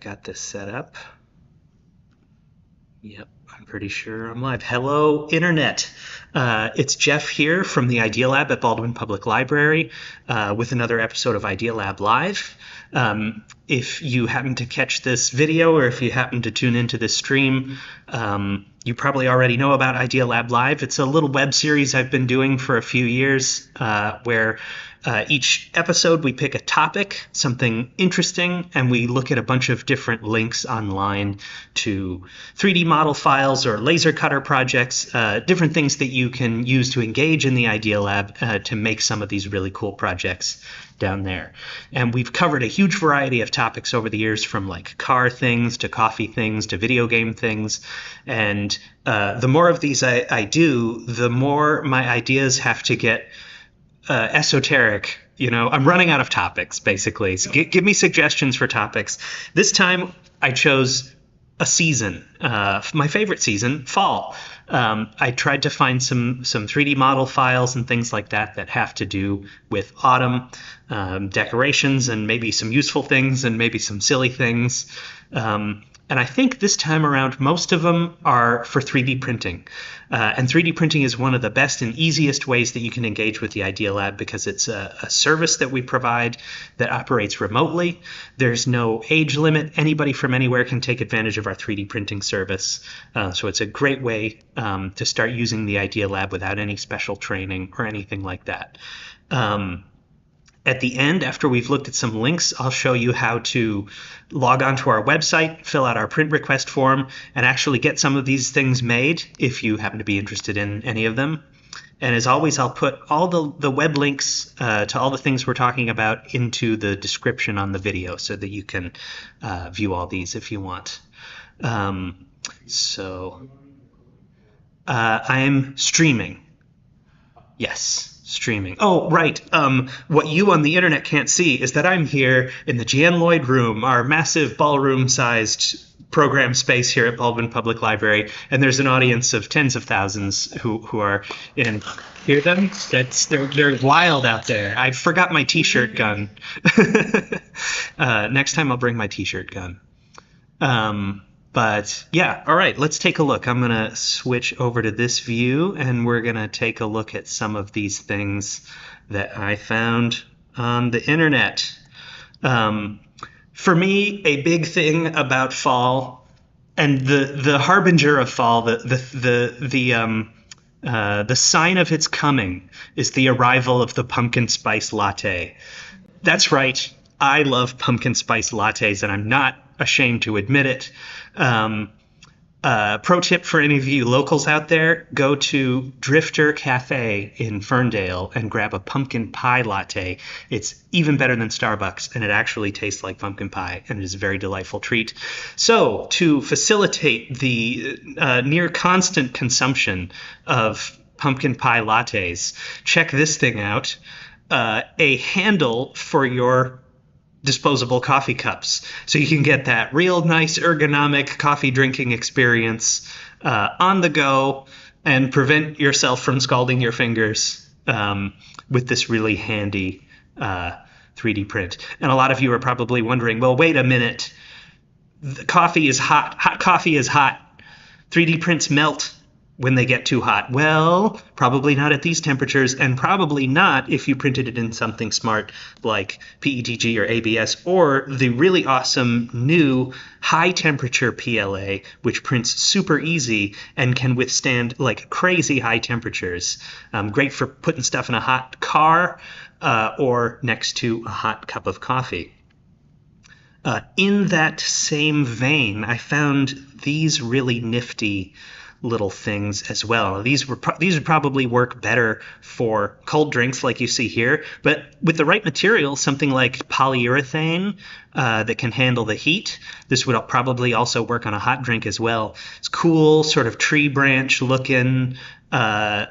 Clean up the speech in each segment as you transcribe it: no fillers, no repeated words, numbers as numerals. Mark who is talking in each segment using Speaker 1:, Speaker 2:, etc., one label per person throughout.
Speaker 1: Got this set up. Yep, I'm pretty sure I'm live. Hello, Internet. It's Jeff here from the Idea Lab at Baldwin Public Library with another episode of Idea Lab Live. If you happen to catch this video or if you happen to tune into this stream, you probably already know about Idea Lab Live. It's a little web series I've been doing for a few years where each episode we pick a topic, something interesting, and we look at a bunch of different links online to 3D model files or laser cutter projects, different things that you can use to engage in the Idea Lab to make some of these really cool projects down there. And we've covered a huge variety of topics over the years, from like car things to coffee things to video game things. And the more of these I do, the more my ideas have to get esoteric. You know, I'm running out of topics, basically. So give me suggestions for topics. This time I chose a season, my favorite season, fall. I tried to find some 3D model files and things like that that have to do with autumn, decorations, and maybe some useful things and maybe some silly things. And I think this time around, most of them are for 3D printing. And 3D printing is one of the best and easiest ways that you can engage with the Idea Lab, because it's a service that we provide that operates remotely. There's no age limit. Anybody from anywhere can take advantage of our 3D printing service. So it's a great way to start using the Idea Lab without any special training or anything like that. At the end, after we've looked at some links, I'll show you how to log onto our website, fill out our print request form, and actually get some of these things made if you happen to be interested in any of them. And as always, I'll put all the web links to all the things we're talking about into the description on the video so that you can view all these if you want. I'm streaming. Yes. Streaming. Oh, right. What you on the internet can't see is that I'm here in the Jan Lloyd room, our massive ballroom-sized program space here at Baldwin Public Library, and there's an audience of tens of thousands who are in. Hear them? They're wild out there. I forgot my T-shirt gun. Next time I'll bring my T-shirt gun. But yeah, all right, let's take a look. I'm going to switch over to this view, and we're going to take a look at some of these things that I found on the internet. For me, a big thing about fall, and the harbinger of fall, the sign of its coming, is the arrival of the pumpkin spice latte. That's right, I love pumpkin spice lattes, and I'm not ashamed to admit it. Pro tip for any of you locals out there, go to Drifter Cafe in Ferndale and grab a pumpkin pie latte. It's even better than Starbucks, and it actually tastes like pumpkin pie, and it is a very delightful treat. So to facilitate the near constant consumption of pumpkin pie lattes, check this thing out. A handle for your disposable coffee cups, so you can get that real nice ergonomic coffee drinking experience on the go and prevent yourself from scalding your fingers with this really handy 3D print. And a lot of you are probably wondering, well, wait a minute, the coffee is hot. Hot coffee is hot. 3D prints melt when they get too hot. Well, probably not at these temperatures, and probably not if you printed it in something smart like PETG or ABS, or the really awesome new high temperature PLA, which prints super easy and can withstand like crazy high temperatures. Great for putting stuff in a hot car or next to a hot cup of coffee. In that same vein, I found these really nifty little things as well. These would probably work better for cold drinks like you see here, but with the right material, something like polyurethane that can handle the heat, this would probably also work on a hot drink as well. It's cool, sort of tree branch looking, and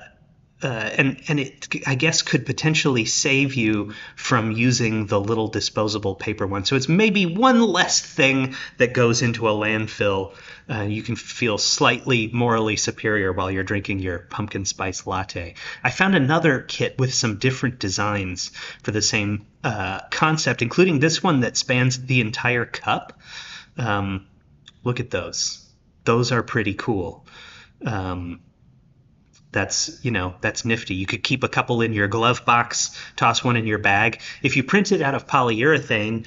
Speaker 1: it, I guess, could potentially save you from using the little disposable paper one. So it's maybe one less thing that goes into a landfill. You can feel slightly morally superior while you're drinking your pumpkin spice latte. I found another kit with some different designs for the same concept, including this one that spans the entire cup. Look at those. Those are pretty cool. That's nifty. You could keep a couple in your glove box, toss one in your bag. If you print it out of polyurethane,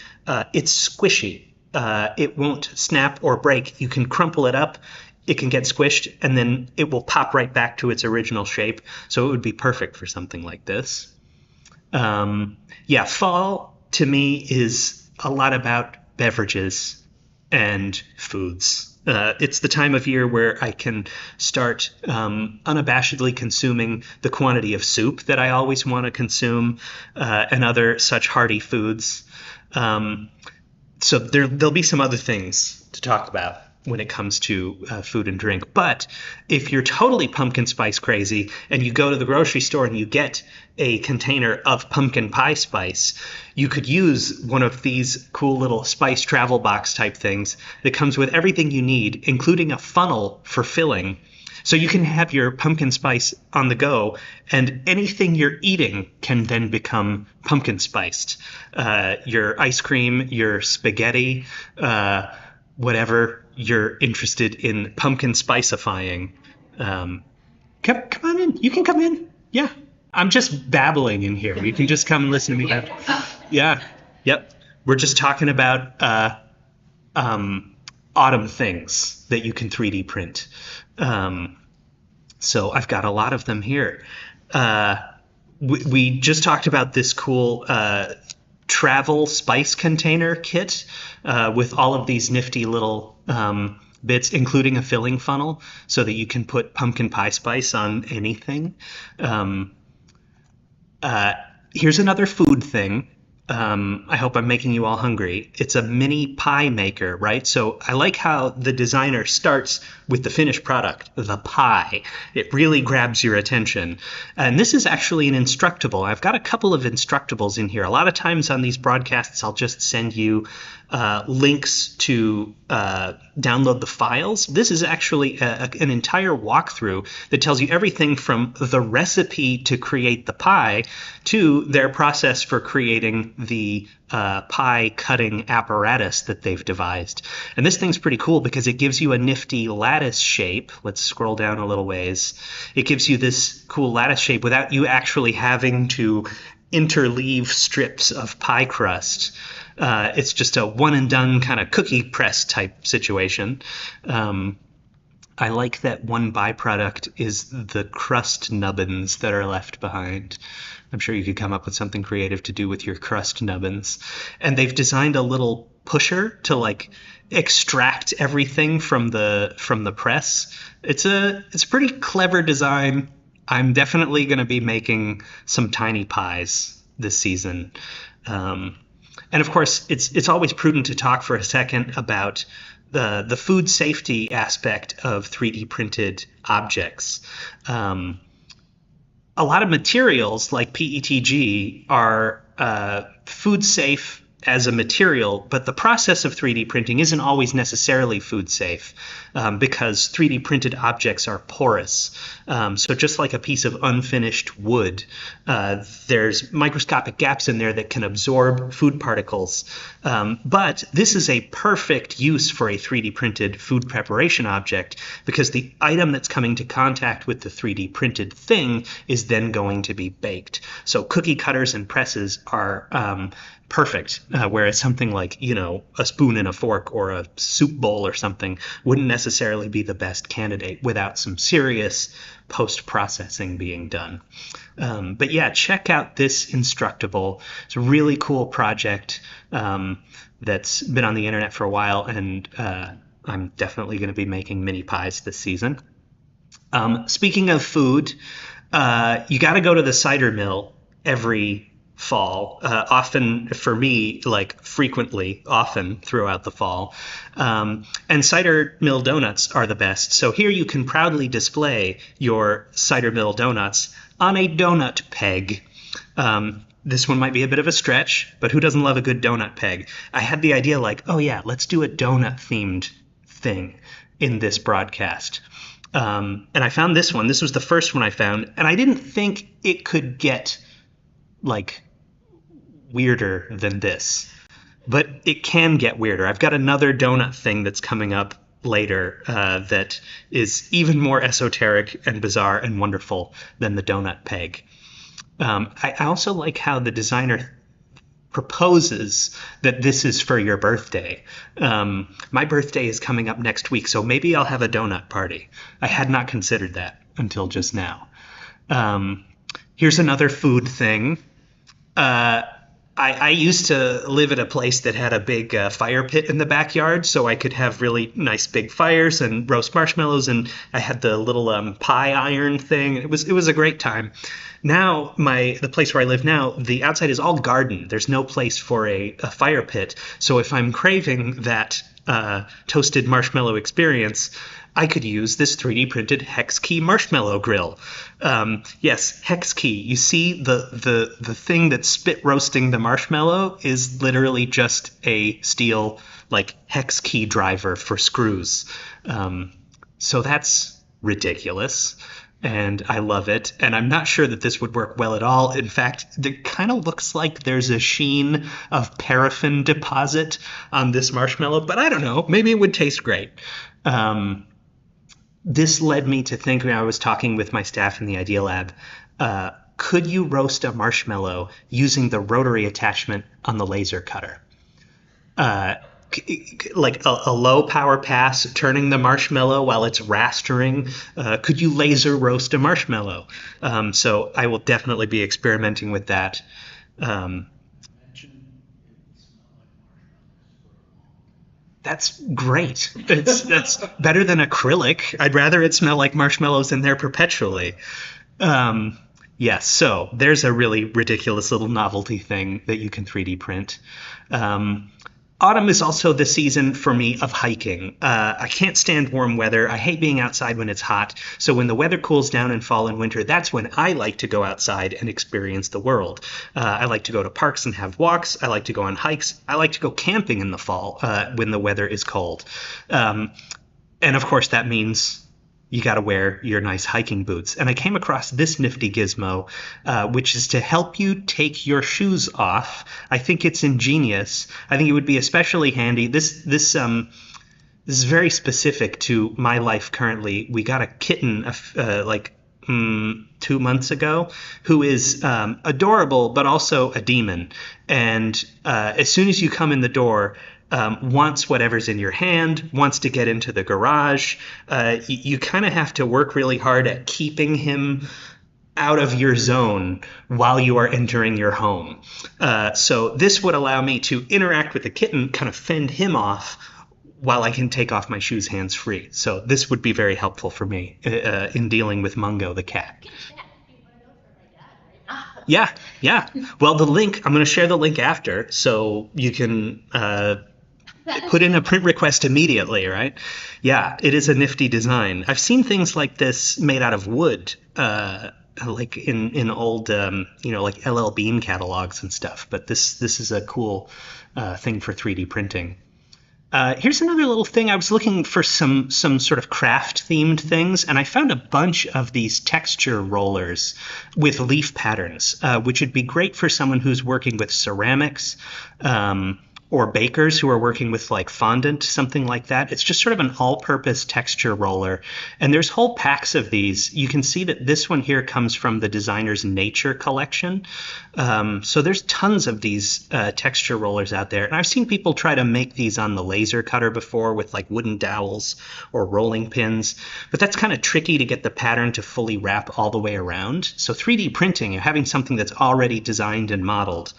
Speaker 1: it's squishy. It won't snap or break. You can crumple it up, it can get squished, and then it will pop right back to its original shape. So it would be perfect for something like this. Fall to me is a lot about beverages and foods. It's the time of year where I can start unabashedly consuming the quantity of soup that I always want to consume, and other such hearty foods. So there'll be some other things to talk about when it comes to food and drink. But if you're totally pumpkin spice crazy and you go to the grocery store and you get a container of pumpkin pie spice, you could use one of these cool little spice travel box type things that comes with everything you need, including a funnel for filling. So you can have your pumpkin spice on the go, and anything you're eating can then become pumpkin spiced. Your ice cream, your spaghetti, whatever you're interested in pumpkin spicifying. Come on in. You can come in. Yeah. I'm just babbling in here. You can just come and listen to me. Yeah. Yep. We're just talking about autumn things that you can 3D print. So I've got a lot of them here. We just talked about this cool travel spice container kit with all of these nifty little bits, including a filling funnel so that you can put pumpkin pie spice on anything. Here's another food thing. I hope I'm making you all hungry. It's a mini pie maker, right? So I like how the designer starts with the finished product, the pie. It really grabs your attention. And this is actually an Instructable. I've got a couple of Instructables in here. A lot of times on these broadcasts, I'll just send you links to download the files. This is actually an entire walkthrough that tells you everything from the recipe to create the pie to their process for creating the pie cutting apparatus that they've devised. And this thing's pretty cool because it gives you a nifty lattice shape. Let's scroll down a little ways. It gives you this cool lattice shape without you actually having to interleave strips of pie crust. It's just a one and done kind of cookie press type situation. I like that one byproduct is the crust nubbins that are left behind. I'm sure you could come up with something creative to do with your crust nubbins. And they've designed a little pusher to like extract everything from the press. It's a pretty clever design. I'm definitely going to be making some tiny pies this season. And of course, it's always prudent to talk for a second about the food safety aspect of 3D printed objects. A lot of materials like PETG are food safe as a material, but the process of 3D printing isn't always necessarily food safe because 3D printed objects are porous. So just like a piece of unfinished wood, there's microscopic gaps in there that can absorb food particles. But this is a perfect use for a 3D printed food preparation object because the item that's coming to contact with the 3D printed thing is then going to be baked. So cookie cutters and presses are perfect, whereas something like, a spoon and a fork or a soup bowl or something wouldn't necessarily be the best candidate without some serious post-processing being done. But yeah, check out this Instructable. It's a really cool project that's been on the internet for a while, and I'm definitely going to be making mini pies this season. Speaking of food, you got to go to the cider mill every fall, often for me, like frequently, often throughout the fall. And cider mill donuts are the best. So here you can proudly display your cider mill donuts on a donut peg. This one might be a bit of a stretch, but who doesn't love a good donut peg? I had the idea like, oh yeah, let's do a donut themed thing in this broadcast. And I found this one. This was the first one I found, and I didn't think it could get like weirder than this. but it can get weirder. I've got another donut thing that's coming up later that is even more esoteric and bizarre and wonderful than the donut peg. I also like how the designer proposes that this is for your birthday. My birthday is coming up next week, so maybe I'll have a donut party. I had not considered that until just now. Here's another food thing. I used to live at a place that had a big fire pit in the backyard, so I could have really nice big fires and roast marshmallows, and I had the little pie iron thing. It was a great time. Now, the place where I live now, the outside is all garden. There's no place for a fire pit. So if I'm craving that toasted marshmallow experience, I could use this 3D printed hex key marshmallow grill. Yes, hex key. You see, the thing that's spit roasting the marshmallow is literally just a steel hex key driver for screws. So that's ridiculous. And I love it. And I'm not sure that this would work well at all. In fact, it kind of looks like there's a sheen of paraffin deposit on this marshmallow, but I don't know. Maybe it would taste great. This led me to think when I was talking with my staff in the Idea Lab, could you roast a marshmallow using the rotary attachment on the laser cutter? Like a low power pass, turning the marshmallow while it's rastering. Could you laser roast a marshmallow? So I will definitely be experimenting with that. That's great. That's better than acrylic. I'd rather it smell like marshmallows in there perpetually. Yes, so there's a really ridiculous little novelty thing that you can 3D print. Autumn is also the season for me of hiking. I can't stand warm weather. I hate being outside when it's hot. So when the weather cools down in fall and winter, that's when I like to go outside and experience the world. I like to go to parks and have walks. I like to go on hikes. I like to go camping in the fall when the weather is cold. And of course, that means you got to wear your nice hiking boots. And I came across this nifty gizmo, which is to help you take your shoes off. I think it's ingenious. I think it would be especially handy. This is very specific to my life currently. We got a kitten 2 months ago who is adorable, but also a demon. And as soon as you come in the door, wants whatever's in your hand, wants to get into the garage. You kind of have to work really hard at keeping him out of your zone while you are entering your home. So this would allow me to interact with the kitten, kind of fend him off while I can take off my shoes hands-free. So this would be very helpful for me in dealing with Mungo the cat. Yeah. Well, the link, I'm going to share the link after, so you can put in a print request immediately, right? Yeah, it is a nifty design. I've seen things like this made out of wood, like in old, like LL Bean catalogs and stuff. But this is a cool thing for 3D printing. Here's another little thing. I was looking for some sort of craft-themed things, and I found a bunch of these texture rollers with leaf patterns, which would be great for someone who's working with ceramics, or bakers who are working with like fondant, something like that. It's just sort of an all-purpose texture roller. And there's whole packs of these. You can see that this one here comes from the designer's Nature collection. So there's tons of these texture rollers out there. And I've seen people try to make these on the laser cutter before with like wooden dowels or rolling pins. But that's kind of tricky to get the pattern to fully wrap all the way around. So 3D printing, having something that's already designed and modeled,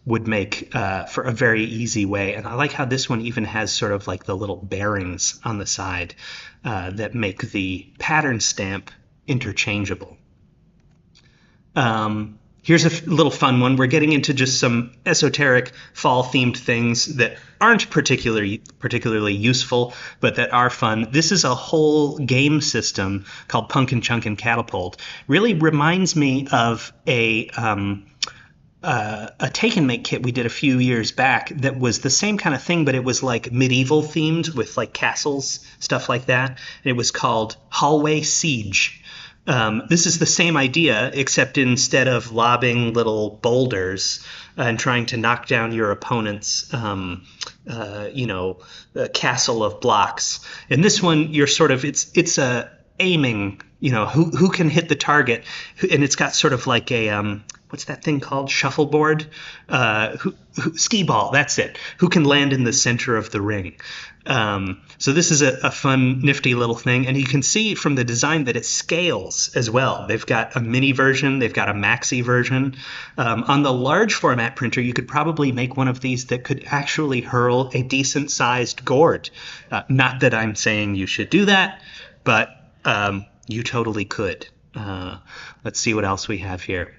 Speaker 1: would make for a very easy way. And I like how this one even has sort of like the little bearings on the side that make the pattern stamp interchangeable. Here's a little fun one. We're getting into just some esoteric fall-themed things that aren't particularly useful, but that are fun. This is a whole game system called Punkin' Chunkin' Catapult. Really reminds me of a take and make kit we did a few years back that was the same kind of thing, but it was like medieval themed with like castles, stuff like that. And it was called Hallway Siege. This is the same idea, except instead of lobbing little boulders and trying to knock down your opponent's, castle of blocks. In this one, you're sort of it's a aiming. Who can hit the target, and it's got sort of like a what's that thing called? Shuffleboard? Skee ball, that's it. Who can land in the center of the ring? So this is a fun, nifty little thing. And you can see from the design that it scales as well. They've got a mini version. They've got a maxi version. On the large format printer, you could probably make one of these that could actually hurl a decent-sized gourd. Not that I'm saying you should do that, but you totally could. Let's see what else we have here.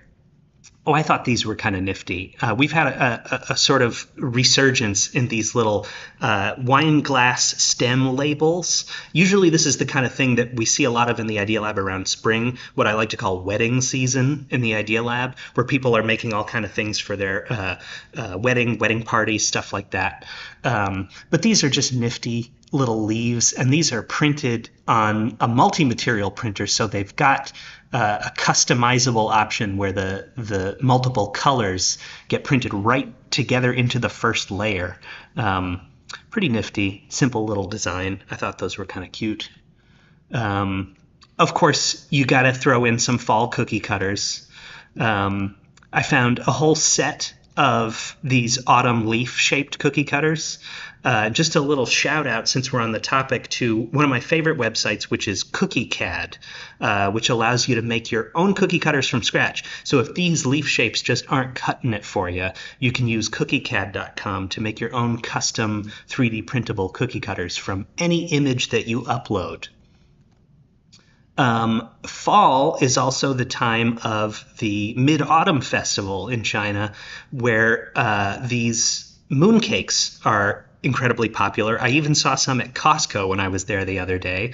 Speaker 1: Oh, I thought these were kind of nifty. We've had a sort of resurgence in these little wine glass stem labels. Usually this is the kind of thing that we see a lot of in the Idea Lab around spring, what I like to call wedding season in the Idea Lab, where people are making all kind of things for their wedding parties, stuff like that. But these are just nifty little leaves, and these are printed on a multi-material printer, so they've got a customizable option where the multiple colors get printed right together into the first layer. Pretty nifty, simple little design. I thought those were kind of cute. Of course, you got to throw in some fall cookie cutters. I found a whole set of these autumn leaf-shaped cookie cutters. Just a little shout out, since we're on the topic, to one of my favorite websites, which is CookieCAD, which allows you to make your own cookie cutters from scratch. So if these leaf shapes just aren't cutting it for you, you can use cookiecad.com to make your own custom 3D printable cookie cutters from any image that you upload. Fall is also the time of the Mid-Autumn Festival in China, where these mooncakes are incredibly popular. I even saw some at Costco when I was there the other day.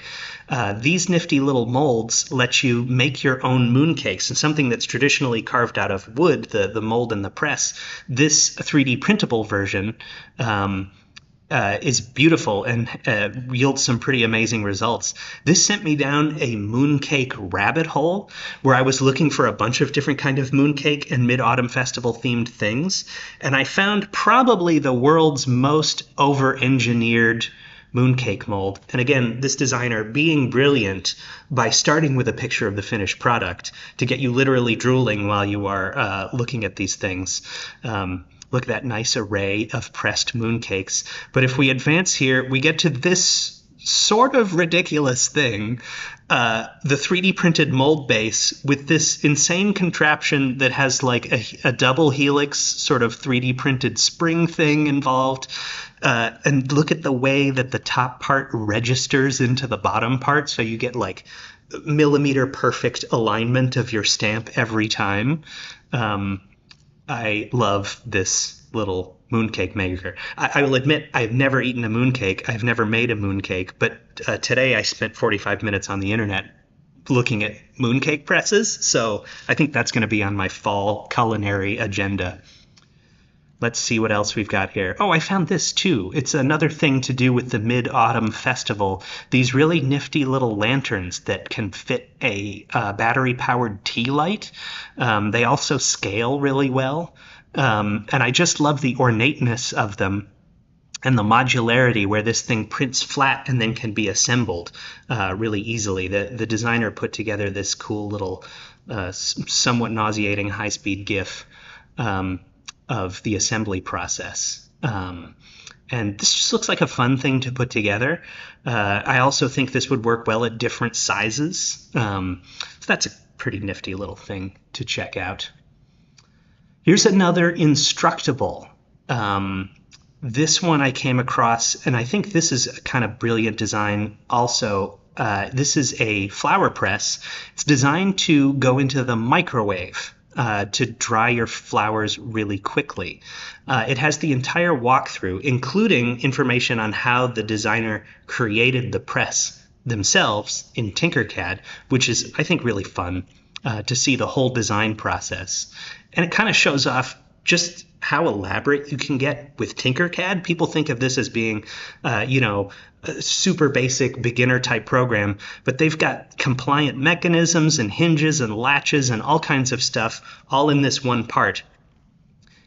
Speaker 1: These nifty little molds let you make your own mooncakes, and something that's traditionally carved out of wood, the mold and the press. This 3D printable version is beautiful and yields some pretty amazing results. This sent me down a mooncake rabbit hole where I was looking for a bunch of different kind of mooncake and Mid-Autumn Festival themed things, and I found probably the world's most over-engineered mooncake mold. And again, this designer being brilliant by starting with a picture of the finished product to get you literally drooling while you are looking at these things. Look at that nice array of pressed mooncakes. But if we advance here, we get to this sort of ridiculous thing, the 3D printed mold base with this insane contraption that has like a double helix sort of 3D printed spring thing involved. And look at the way that the top part registers into the bottom part, so you get like millimeter perfect alignment of your stamp every time. I love this little mooncake maker. I will admit I've never eaten a mooncake. I've never made a mooncake, but today I spent 45 minutes on the internet looking at mooncake presses, so I think that's going to be on my fall culinary agenda. Let's see what else we've got here. Oh, I found this too. It's another thing to do with the Mid-Autumn Festival. These really nifty little lanterns that can fit a battery-powered tea light. They also scale really well. And I just love the ornateness of them and the modularity where this thing prints flat and then can be assembled really easily. The designer put together this cool little, somewhat nauseating high-speed GIF of the assembly process. And this just looks like a fun thing to put together. I also think this would work well at different sizes. So that's a pretty nifty little thing to check out. Here's another Instructable. This one I came across, and I think this is a kind of brilliant design also. This is a flower press. It's designed to go into the microwave to dry your flowers really quickly. It has the entire walkthrough, including information on how the designer created the press themselves in Tinkercad, which is, I think, really fun to see the whole design process. And it kind of shows off just how elaborate you can get with Tinkercad. People think of this as being, a super basic beginner type program, but they've got compliant mechanisms and hinges and latches and all kinds of stuff all in this one part.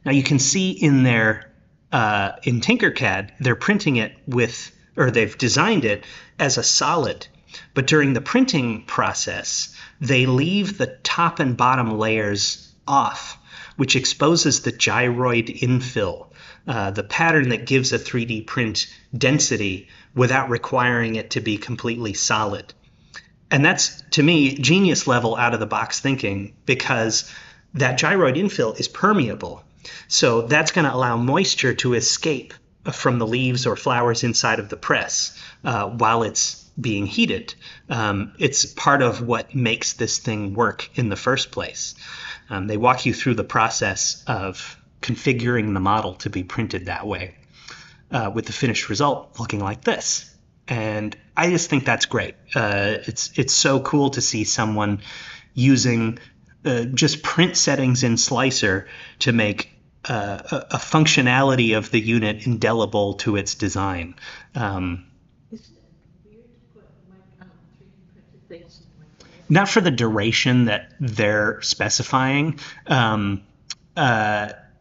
Speaker 1: Now you can see in their in Tinkercad, they're printing it they've designed it as a solid, but during the printing process, they leave the top and bottom layers off, which exposes the gyroid infill, the pattern that gives a 3D print density without requiring it to be completely solid. And that's, to me, genius level out of the box thinking, because that gyroid infill is permeable. So that's going to allow moisture to escape from the leaves or flowers inside of the press while it's being heated. It's part of what makes this thing work in the first place. They walk you through the process of configuring the model to be printed that way, with the finished result looking like this. And I just think that's great. It's so cool to see someone using just print settings in Slicer to make a functionality of the unit indelible to its design.
Speaker 2: Isn't it weird to put 3D printed things in the microwave?
Speaker 1: Not for the duration that they're specifying.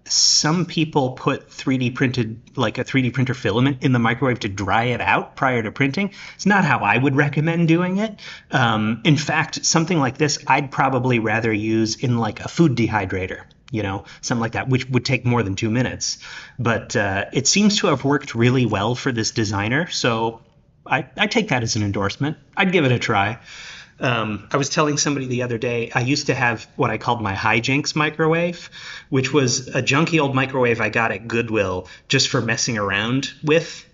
Speaker 1: Some people put 3D printed, like a 3D printer filament in the microwave to dry it out prior to printing. It's not how I would recommend doing it. In fact, something like this, I'd probably rather use in like a food dehydrator, something like that, which would take more than 2 minutes. But it seems to have worked really well for this designer. So I take that as an endorsement. I'd give it a try. I was telling somebody the other day, I used to have what I called my hijinks microwave, which was a junky old microwave I got at Goodwill just for messing around with,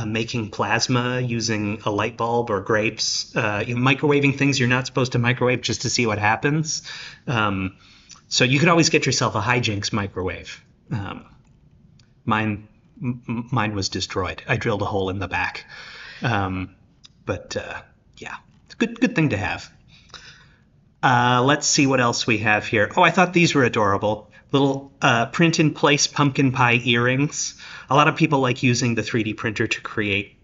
Speaker 1: making plasma using a light bulb or grapes, microwaving things you're not supposed to microwave just to see what happens. So you could always get yourself a hijinks microwave. Mine was destroyed. I drilled a hole in the back. But it's a good thing to have. Let's see what else we have here. Oh, I thought these were adorable. Little print-in-place pumpkin pie earrings. A lot of people like using the 3D printer to create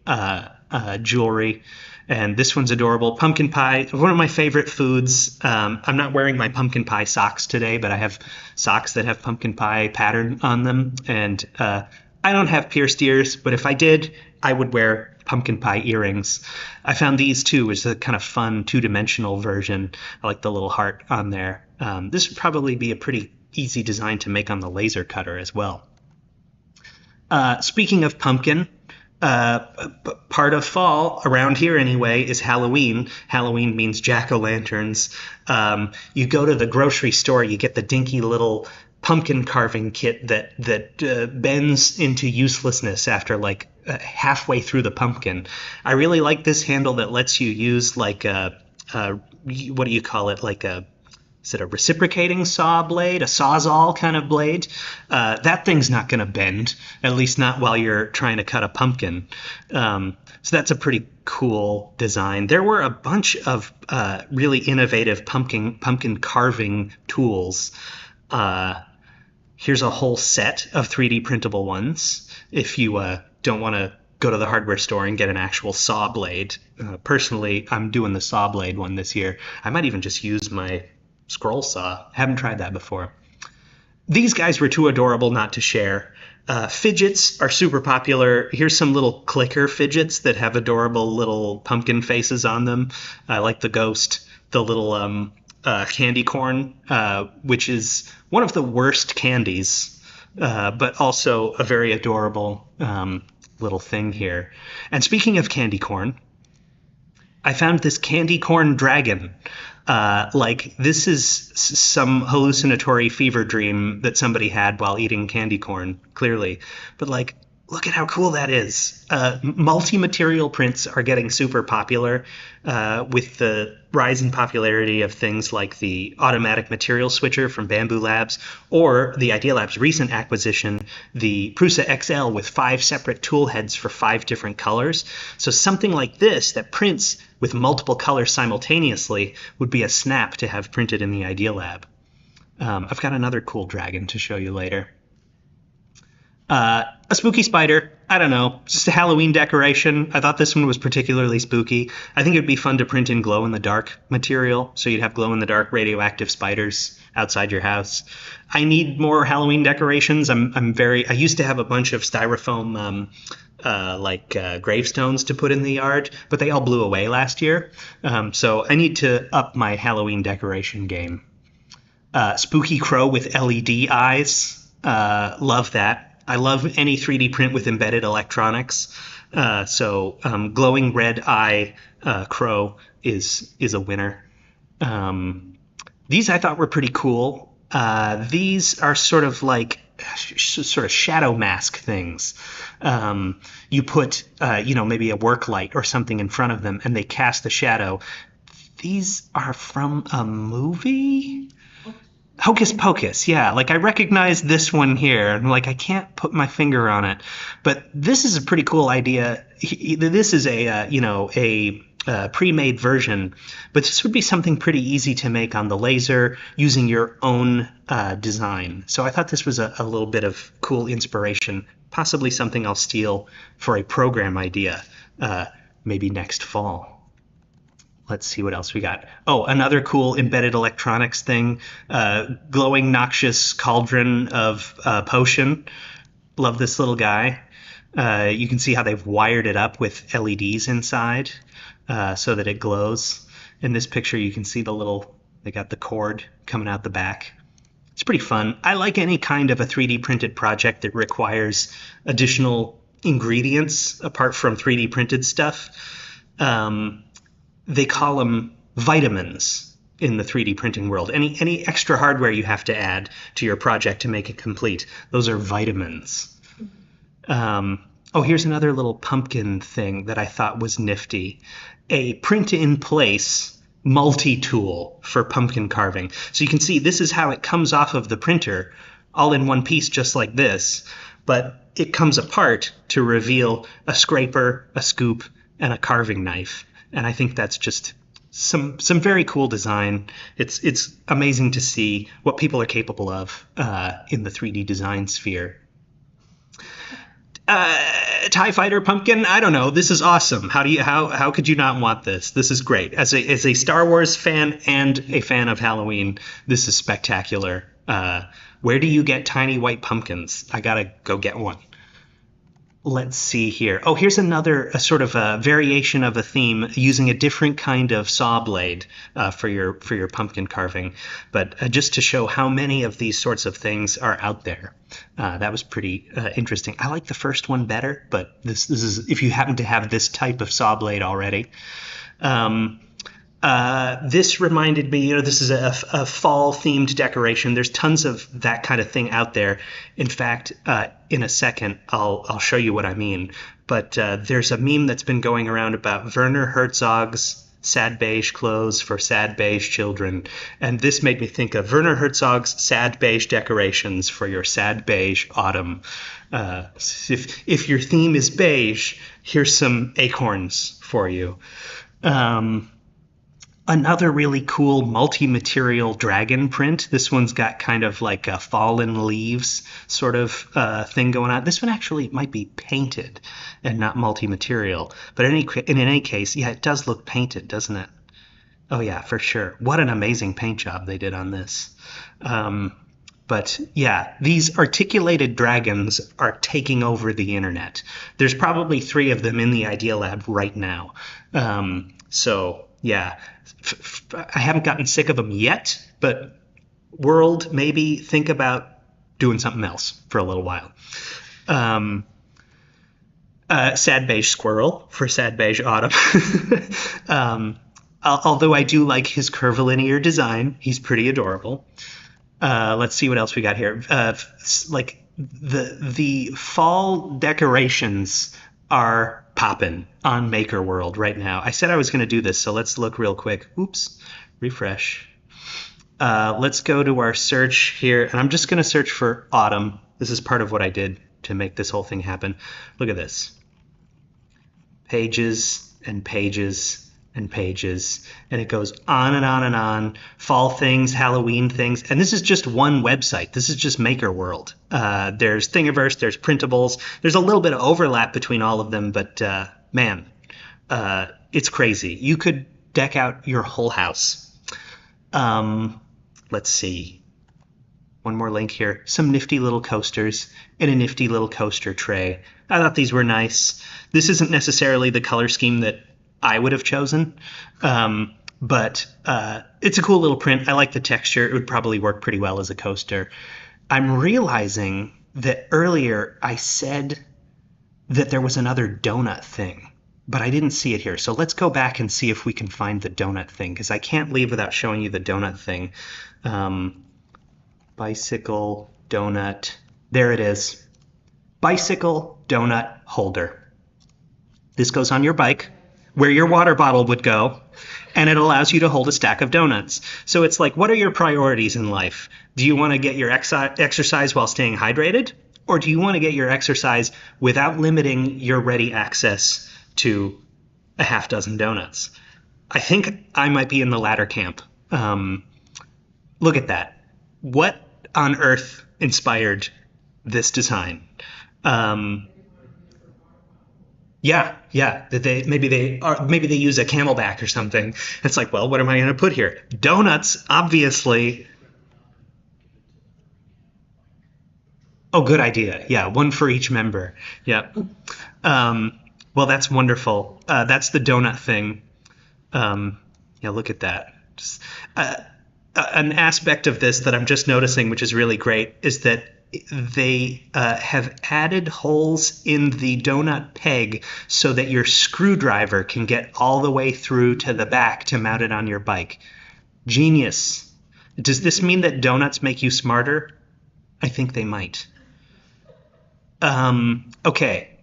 Speaker 1: jewelry. And this one's adorable. Pumpkin pie, one of my favorite foods. I'm not wearing my pumpkin pie socks today, but I have socks that have pumpkin pie pattern on them. And I don't have pierced ears, but if I did, I would wear pumpkin pie earrings. I found these too as a kind of fun two-dimensional version. I like the little heart on there. This would probably be a pretty easy design to make on the laser cutter as well. Speaking of pumpkin, part of fall, around here anyway, is Halloween. Halloween means jack-o'-lanterns. You go to the grocery store, you get the dinky little pumpkin carving kit that bends into uselessness after like halfway through the pumpkin. I really like this handle that lets you use like what do you call it? Is it a reciprocating saw blade, a sawzall kind of blade? That thing's not going to bend, at least not while you're trying to cut a pumpkin. So that's a pretty cool design. There were a bunch of really innovative pumpkin carving tools. Here's a whole set of 3D printable ones if you don't want to go to the hardware store and get an actual saw blade. Personally, I'm doing the saw blade one this year. I might even just use my scroll saw. Haven't tried that before. These guys were too adorable not to share. Fidgets are super popular. Here's some little clicker fidgets that have adorable little pumpkin faces on them. I like the ghost, the little candy corn, which is one of the worst candies, but also a very adorable little thing here. And speaking of candy corn, I found this candy corn dragon. This is some hallucinatory fever dream that somebody had while eating candy corn, clearly. But look at how cool that is. Multi-material prints are getting super popular with the rise in popularity of things like the automatic material switcher from Bamboo Labs, or the Idea Labs recent acquisition, the Prusa XL with 5 separate tool heads for 5 different colors. So something like this that prints with multiple colors simultaneously would be a snap to have printed in the Idea Lab. I've got another cool dragon to show you later. A spooky spider. I don't know, just a Halloween decoration. I thought this one was particularly spooky. I think it'd be fun to print in glow-in-the-dark material, so you'd have glow-in-the-dark radioactive spiders outside your house. I need more Halloween decorations. I used to have a bunch of styrofoam gravestones to put in the yard, but they all blew away last year. So I need to up my Halloween decoration game. Spooky crow with LED eyes. Love that. I love any 3D print with embedded electronics. So glowing red eye crow is a winner. These I thought were pretty cool. These are sort of like shadow mask things. You put maybe a work light or something in front of them, and they cast a shadow. These are from a movie? Hocus Pocus, yeah. Like, I recognize this one here, and like, I can't put my finger on it, but this is a pretty cool idea. This is a pre-made version, but this would be something pretty easy to make on the laser using your own design. So I thought this was a little bit of cool inspiration, possibly something I'll steal for a program idea, maybe next fall. Let's see what else we got. Oh, another cool embedded electronics thing. Glowing noxious cauldron of potion. Love this little guy. You can see how they've wired it up with LEDs inside so that it glows. In this picture, you can see they got the cord coming out the back. It's pretty fun. I like any kind of a 3D printed project that requires additional ingredients apart from 3D printed stuff. They call them vitamins in the 3D printing world. Any extra hardware you have to add to your project to make it complete, those are vitamins. Here's another little pumpkin thing that I thought was nifty. A print-in-place multi-tool for pumpkin carving. So you can see this is how it comes off of the printer, all in one piece just like this, but it comes apart to reveal a scraper, a scoop, and a carving knife. And I think that's just some very cool design. It's amazing to see what people are capable of in the 3D design sphere. TIE Fighter pumpkin, I don't know. This is awesome. How could you not want this? This is great. As a Star Wars fan and a fan of Halloween, this is spectacular. Where do you get tiny white pumpkins? I gotta go get one. Let's see here. Oh, here's another sort of a variation of a theme using a different kind of saw blade for your pumpkin carving. But just to show how many of these sorts of things are out there. That was pretty interesting. I like the first one better, but this is if you happen to have this type of saw blade already. This reminded me, this is a fall-themed decoration. There's tons of that kind of thing out there. In fact, in a second, I'll show you what I mean. But there's a meme that's been going around about Werner Herzog's sad beige clothes for sad beige children. And this made me think of Werner Herzog's sad beige decorations for your sad beige autumn. If your theme is beige, here's some acorns for you. Another really cool multi-material dragon print. This one's got kind of like a fallen leaves sort of thing going on. This one actually might be painted and not multi-material. But in any case, yeah, it does look painted, doesn't it? Oh yeah, for sure. What an amazing paint job they did on this. But yeah, these articulated dragons are taking over the internet. There's probably 3 of them in the Idea Lab right now. So yeah, I haven't gotten sick of them yet, but world, maybe think about doing something else for a little while. Sad beige squirrel for sad beige autumn. Although I do like his curvilinear design, he's pretty adorable. Let's see what else we got here. Like the fall decorations are poppin' on Maker World right now. I said I was going to do this, so let's look real quick. Oops, refresh. Let's go to our search here, and I'm just going to search for autumn. This is part of what I did to make this whole thing happen. Look at this. Pages and pages and pages, and it goes on and on and on. Fall things, Halloween things, and this is just one website. This is just Maker World. There's Thingiverse, there's Printables. There's a little bit of overlap between all of them, but man, it's crazy. You could deck out your whole house. Let's see. One more link here. Some nifty little coasters in a nifty little coaster tray. I thought these were nice. This isn't necessarily the color scheme that I would have chosen, but it's a cool little print. I like the texture. It would probably work pretty well as a coaster. I'm realizing that earlier I said that there was another donut thing, but I didn't see it here. So let's go back and see if we can find the donut thing, because I can't leave without showing you the donut thing. Bicycle donut. There it is. Bicycle donut holder. This goes on your bike where your water bottle would go, and it allows you to hold a stack of donuts. So it's like, what are your priorities in life? Do you want to get your exercise while staying hydrated? Or do you want to get your exercise without limiting your ready access to a half dozen donuts? I think I might be in the latter camp. Look at that. What on earth inspired this design? Yeah. Maybe they use a Camelback or something. It's like, well, what am I going to put here? Donuts, obviously. Oh, good idea. Yeah, one for each member. Yeah. Well, that's wonderful. That's the donut thing. Yeah, look at that. Just, an aspect of this that I'm just noticing, which is really great, is that they have added holes in the donut peg so that your screwdriver can get all the way through to the back to mount it on your bike. Genius. Does this mean that donuts make you smarter? I think they might. Okay.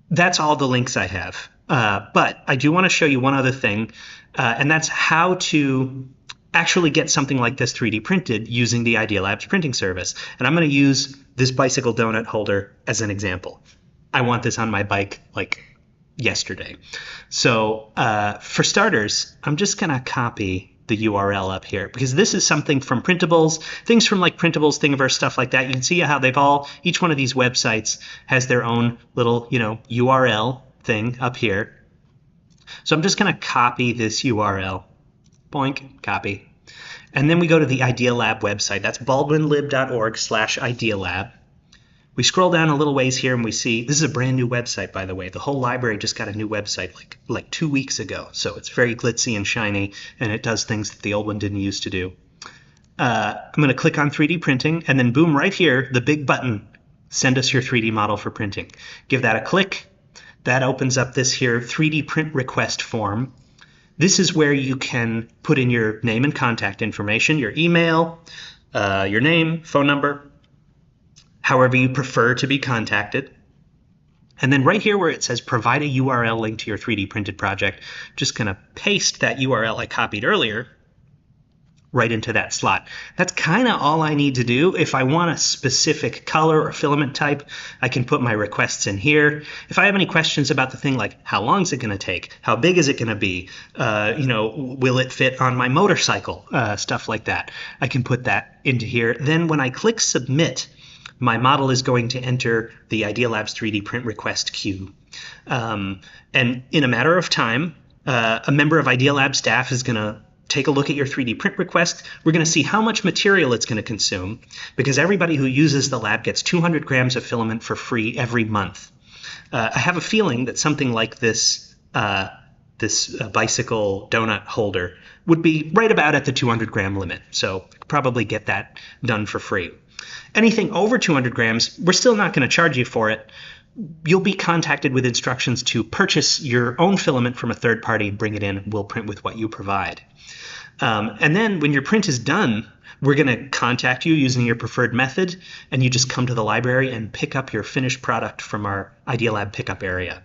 Speaker 1: That's all the links I have. But I do want to show you one other thing, and that's how to actually get something like this 3D printed using the Idea Labs printing service. And I'm going to use this bicycle donut holder as an example. I want this on my bike like yesterday. So for starters, I'm just going to copy the URL up here, because this is something from Printables, things from like Printables, Thingiverse, stuff like that. You can see how each one of these websites has their own little, URL thing up here. So I'm just going to copy this URL. Boink, copy. And then we go to the Idea Lab website. That's baldwinlib.org/idealab. We scroll down a little ways here and we see, this is a brand new website, by the way. The whole library just got a new website like 2 weeks ago. So it's very glitzy and shiny, and it does things that the old one didn't used to do. I'm going to click on 3D printing, and then boom, right here, the big button, send us your 3D model for printing. Give that a click. That opens up this here 3D print request form. This is where you can put in your name and contact information, your email, your name, phone number, however you prefer to be contacted. And then right here where it says provide a URL link to your 3D printed project, just going to paste that URL I copied earlier right into that slot. That's kind of all I need to do. If I want a specific color or filament type, I can put my requests in here. If I have any questions about the thing, like how long is it going to take? How big is it going to be? Will it fit on my motorcycle? Stuff like that. I can put that into here. Then when I click submit, my model is going to enter the Idea Labs 3D print request queue. And in a matter of time, a member of Idea Lab staff is going to take a look at your 3D print request. We're going to see how much material it's going to consume, because everybody who uses the lab gets 200 grams of filament for free every month. I have a feeling that something like this bicycle donut holder would be right about at the 200 gram limit. So probably get that done for free. Anything over 200 grams, we're still not going to charge you for it. You'll be contacted with instructions to purchase your own filament from a third party and bring it in. We'll print with what you provide. And then when your print is done, we're going to contact you using your preferred method, and you just come to the library and pick up your finished product from our Idea Lab pickup area.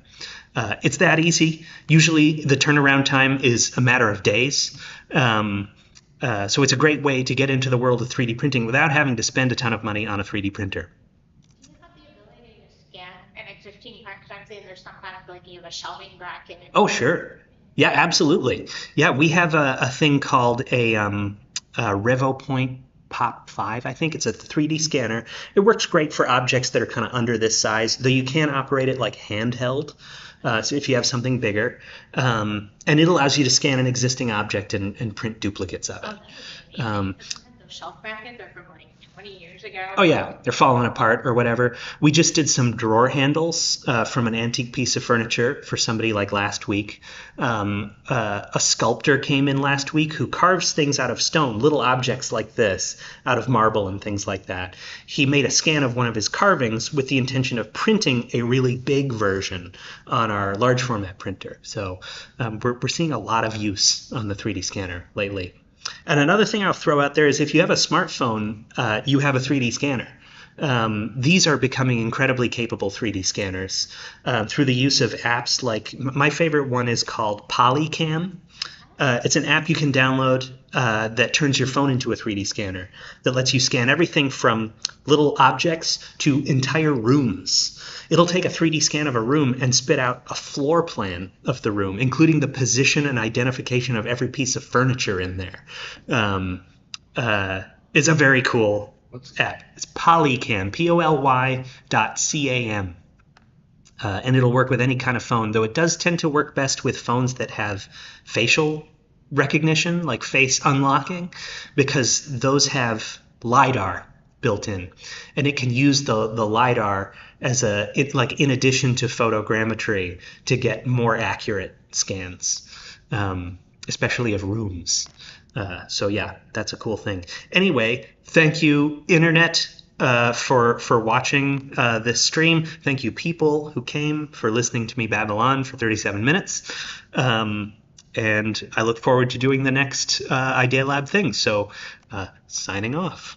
Speaker 1: It's that easy. Usually the turnaround time is a matter of days. So it's a great way to get into the world of 3D printing without having to spend a ton of money on a 3D printer.
Speaker 3: Do you have the ability to scan an existing part? Because I'm saying there's some kind of like you have a shelving rack in it.
Speaker 1: Oh, sure. Yeah, absolutely. Yeah, we have a thing called a RevoPoint Pop 5. I think it's a 3D scanner. It works great for objects that are kind of under this size, though you can operate it like handheld. So if you have something bigger, and it allows you to scan an existing object and print duplicates of
Speaker 2: Oh,
Speaker 1: it.
Speaker 2: that would be amazing.
Speaker 1: Um,
Speaker 2: Because those shelf brackets are from like 20 years ago.
Speaker 1: Oh yeah, they're falling apart or whatever. We just did some drawer handles from an antique piece of furniture for somebody like last week. A sculptor came in last week who carves things out of stone, little objects like this, out of marble and things like that. He made a scan of one of his carvings with the intention of printing a really big version on our large format printer. So we're seeing a lot of use on the 3D scanner lately. And another thing I'll throw out there is if you have a smartphone, you have a 3D scanner. These are becoming incredibly capable 3D scanners through the use of apps like my favorite one is called Polycam. It's an app you can download that turns your phone into a 3D scanner that lets you scan everything from little objects to entire rooms. It'll take a 3D scan of a room and spit out a floor plan of the room, including the position and identification of every piece of furniture in there. Um, it's a very cool app. It's Polycam, Poly.cam. And it'll work with any kind of phone, though it does tend to work best with phones that have facial recognition, like face unlocking, because those have LiDAR built in, and it can use the LiDAR as in addition to photogrammetry to get more accurate scans, especially of rooms. So yeah, that's a cool thing. Anyway, thank you, Internet, for watching this stream. Thank you, people who came, for listening to me babble on for 37 minutes. And I look forward to doing the next Idea Lab thing. So signing off.